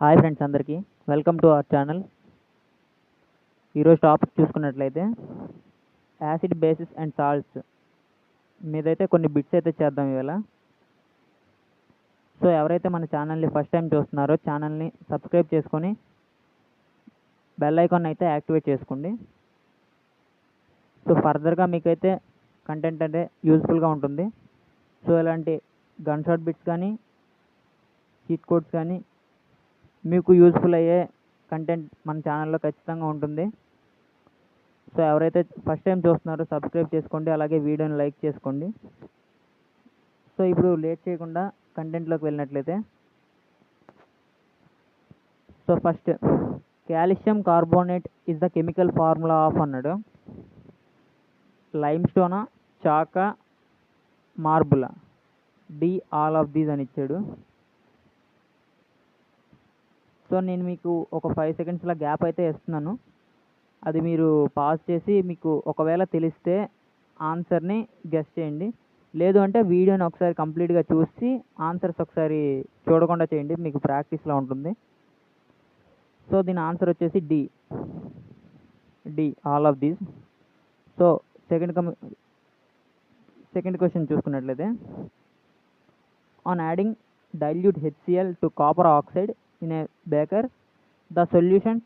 Hi friends అందరికీ welcome to our channel. ఈరోజు topic చూసుకున్నట్లయితే యాసిడ్ బేసిస్ అండ్ సాల్ట్స్ మీదైతే కొన్ని బిట్స్ అయితే చేద్దాం ఇవాళ. సో ఎవరైతే మన ఛానల్ని ఫస్ట్ టైం చూస్తున్నారో ఛానల్ని సబ్స్క్రైబ్ చేసుకొని బెల్ ఐకాన్ అయితే యాక్టివేట్ చేసుకోండి. సో ఫర్దర్గా మీకైతే కంటెంట్ అంటే యూజ్ఫుల్గా ఉంటుంది. సో ఇలాంటి గన్ షాట్ బిట్స్ కానీ చీట్ కోడ్స్ కానీ మీకు యూజ్ఫుల్ అయ్యే కంటెంట్ మన ఛానల్లో ఖచ్చితంగా ఉంటుంది. సో ఎవరైతే ఫస్ట్ టైం చూస్తున్నారో సబ్స్క్రైబ్ చేసుకోండి, అలాగే వీడియోని లైక్ చేసుకోండి. సో ఇప్పుడు లేట్ చేయకుండా కంటెంట్లోకి వెళ్ళినట్లయితే, so first calcium carbonate is the chemical formula of అన్నాడు. లైమ్ స్టోనా, చాకా, మార్బులా, డి ఆల్ ఆఫ్ దీస్ అని ఇచ్చాడు. సో నేను మీకు ఒక 5 సెకండ్స్ల గ్యాప్ అయితే ఇస్తున్నాను. అది మీరు పాజ్ చేసి మీకు ఒకవేళ తెలిస్తే ఆన్సర్ని గెస్ చేయండి. లేదు అంటే వీడియోని ఒకసారి కంప్లీట్గా చూసి ఆన్సర్స్ ఒకసారి చూడకుండా చేయండి, మీకు ప్రాక్టీస్లో ఉంటుంది. సో దీని ఆన్సర్ వచ్చేసి D all of these. So second question చూసుకున్నట్లయితే, on adding dilute HCl to copper oxide in a beaker, the solution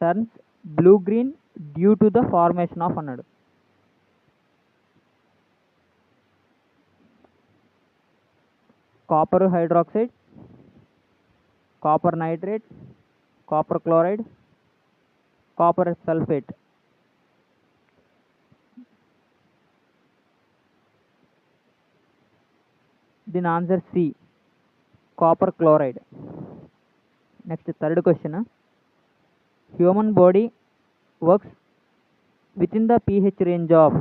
turns blue-green due to the formation of అన్నాడు. Copper hydroxide, copper nitrate, copper chloride, copper sulphate. దీని answer C, copper chloride. Next third question, human body works with in the pH range of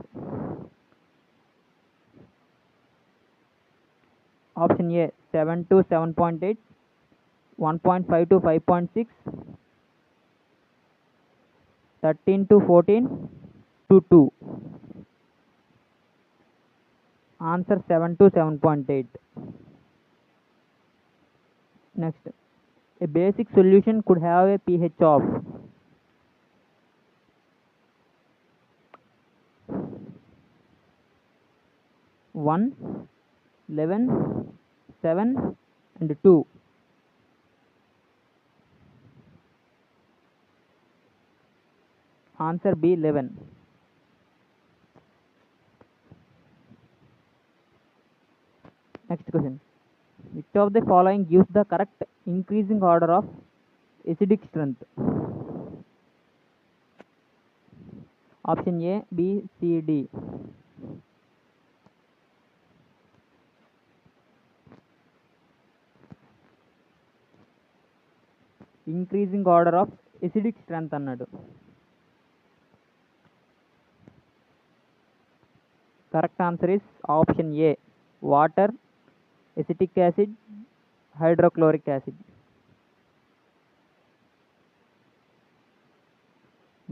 option A 7 to 7.8, 1.5 to 5.6, 13 to 14 to 2. Answer 7 to 7.8. Next, a basic solution could have a pH of 1, 11, 7 and 2. Answer B, 11. Next question, which of the following gives the correct increasing order of acidic strength? Option A, B, C, D. Increasing order of acidic strength అన్నాడు. Correct answer is option A, water, acetic acid, hydrochloric acid.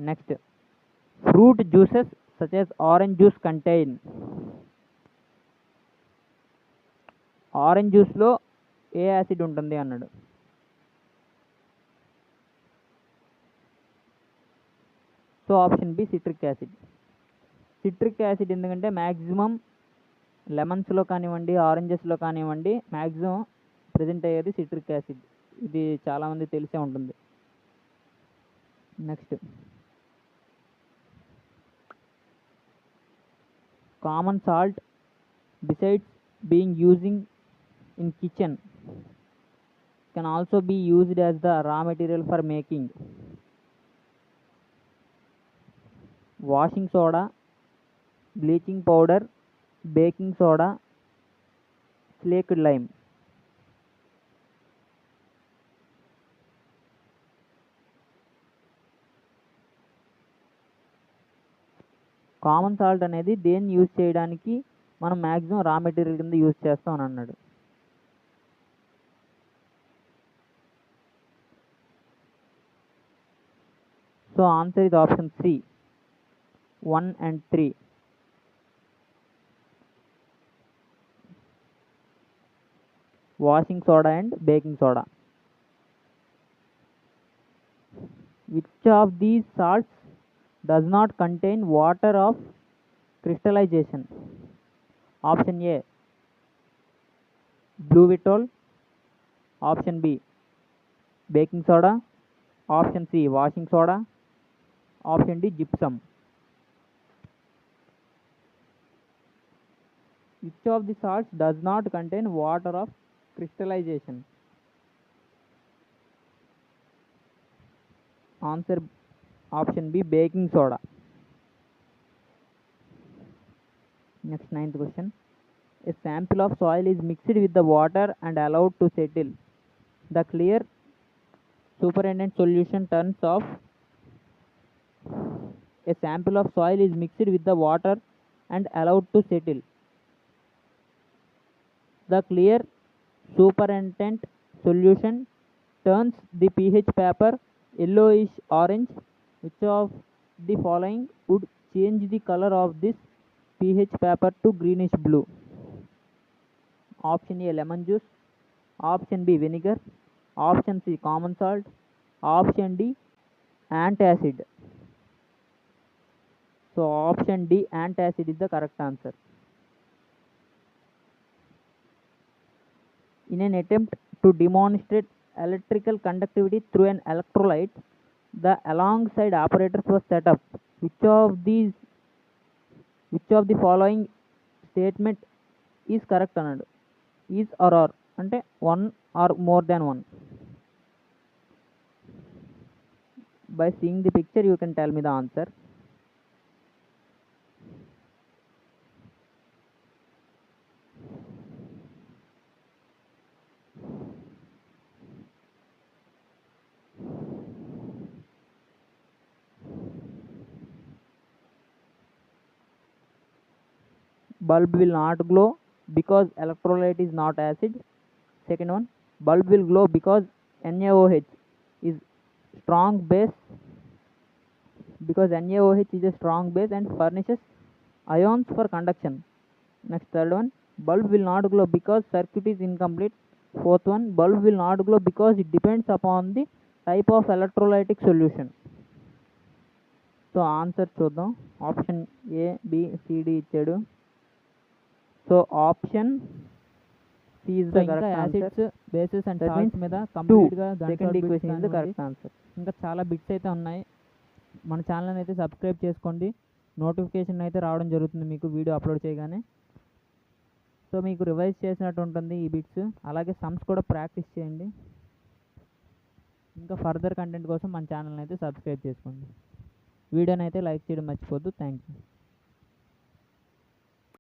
Next, fruit juices such as orange juice contain. Orange జ్యూస్లో ఏ acid ఉంటుంది అన్నాడు. So option B, citric acid. Citric acid ఎందుకంటే maximum లెమన్స్లో కానివ్వండి, ఆరెంజెస్లో కానివ్వండి, మ్యాక్సిమం ప్రజెంట్ అయ్యేది సిట్రిక్ యాసిడ్. ఇది చాలామంది తెలిసే ఉంటుంది. Next, common salt besides being using in kitchen can also be used as the raw material for making washing soda, bleaching powder, baking soda, flaked lime. Common salt అనేది దేన్ని use చేయడానికి మనం maximum raw material కింద use చేస్తాం అని అన్నాడు. So answer ఇది option C, 1 and 3. Washing soda and baking soda. Which of these salts does not contain water of crystallization? Option A, blue vitriol. Option B, baking soda. Option C, washing soda. Option D, gypsum. Which of the salts does not contain water of crystallization? Answer option B, baking soda. Next, 9th question. A sample of soil is mixed with the water and allowed to settle. The clear superintendent solution turns off. A sample of soil is mixed with the water and allowed to settle. The clear superintendent solution turns the pH paper yellowish orange. Which of the following would change the color of this pH paper to greenish blue? Option A, lemon juice. Option B, vinegar. Option C, common salt. Option D, antacid. So option D, antacid is the correct answer. In an attempt to demonstrate electrical conductivity through an electrolyte, the alongside operators was set up. Which of the following statement is correct అన్నాడు. Is are అంటే one or more than one. By seeing the picture you can tell me the answer. Bulb will not glow because electrolyte is not acid. Second one, bulb will glow because NaOH is strong base, because NaOH is a strong base and furnishes ions for conduction. Next, third one, bulb will not glow because circuit is incomplete. Fourth one, bulb will not glow because it depends upon the type of electrolytic solution. So answer చూద్దాం. Option A, B, C D ఇచ్చాడు. So option C is the correct answer. Acids, bases and salts మీద కంప్లీట్గా second equation is the correct answer. ఇంకా చాలా bits అయితే ఉన్నాయి. మన channel అయితే సబ్స్క్రైబ్ చేసుకోండి. నోటిఫికేషన్ అయితే రావడం జరుగుతుంది మీకు వీడియో అప్లోడ్ చేయగానే. సో మీకు రివైజ్ చేసినట్టు ఉంటుంది ఈ బిట్స్. అలాగే సమ్స్ కూడా ప్రాక్టీస్ చేయండి. ఇంకా ఫర్దర్ కంటెంట్ కోసం మన ఛానల్ని అయితే సబ్స్క్రైబ్ చేసుకోండి. వీడియోని అయితే లైక్ చేయడం మర్చిపోద్దు. Thank you.